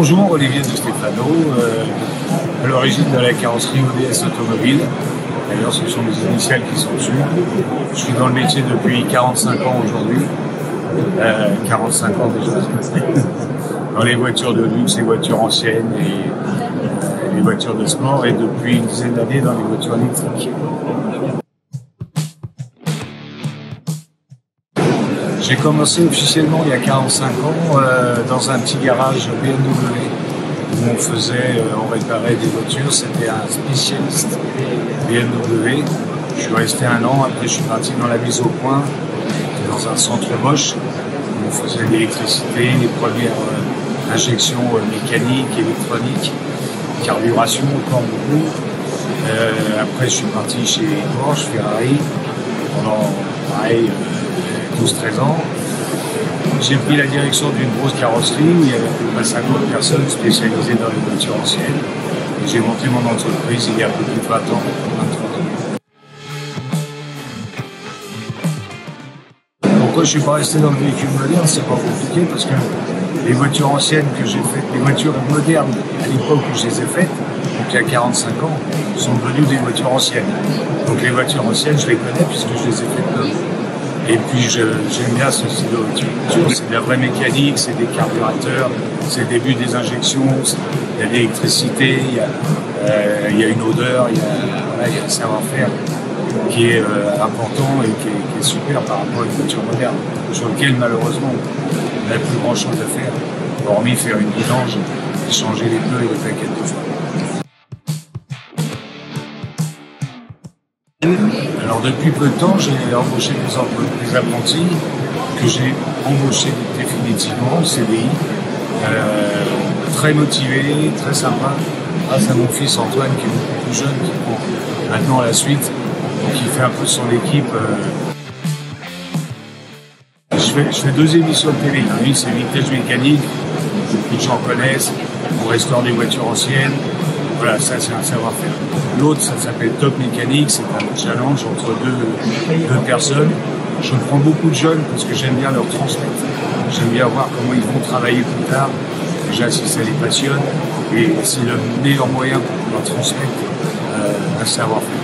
Bonjour, Olivier de Stefano, à l'origine de la carrosserie ODS Automobile. D'ailleurs, ce sont mes initiales qui sont dessus. Je suis dans le métier depuis 45 ans aujourd'hui. 45 ans déjà. Dans les voitures de luxe, les voitures anciennes et les voitures de sport, et depuis une dizaine d'années dans les voitures électriques. J'ai commencé officiellement il y a 45 ans dans un petit garage BMW où on réparait des voitures. C'était un spécialiste BMW. Je suis resté un an, après je suis parti dans la mise au point, dans un centre Bosch où on faisait de l'électricité, les premières injections mécaniques, électroniques, carburation encore beaucoup. Après je suis parti chez Porsche, Ferrari pendant pareil 12-13 ans. J'ai pris la direction d'une grosse carrosserie où il y avait à peu près 50 personnes spécialisées dans les voitures anciennes. Et j'ai monté mon entreprise il y a un peu plus de 20 ans, 23 ans. Pourquoi je ne suis pas resté dans le véhicule moderne? C'est pas compliqué parce que les voitures anciennes que j'ai faites, les voitures modernes à l'époque où je les ai faites, donc il y a 45 ans, sont devenues des voitures anciennes. Donc les voitures anciennes, je les connais puisque je les ai faites neuves. Et puis j'aime bien ce style de voiture. C'est de la vraie mécanique, c'est des carburateurs, c'est le début des injections, il y a de l'électricité, il y a une odeur, il y a un savoir-faire qui est important et qui est super par rapport à une voiture moderne, sur lequel malheureusement on n'a plus grand chose à faire, hormis faire une vidange et changer les pneus et les plaquettes de fois. Alors depuis peu de temps, j'ai embauché des apprentis que j'ai embauchés définitivement, CDI, très motivés, très sympa, grâce à mon fils Antoine qui est beaucoup plus jeune, qui prend maintenant la suite, donc il fait un peu son équipe. Je fais deux émissions de télé, une c'est Vintage Mécanique, beaucoup de gens connaissent, on restaure des voitures anciennes. Voilà, ça c'est un savoir-faire. L'autre, ça s'appelle Top Mécanique, c'est un challenge entre deux personnes. Je prends beaucoup de jeunes parce que j'aime bien leur transmettre. J'aime bien voir comment ils vont travailler plus tard. Déjà, si ça les passionne, et c'est le meilleur moyen pour leur transmettre un savoir-faire.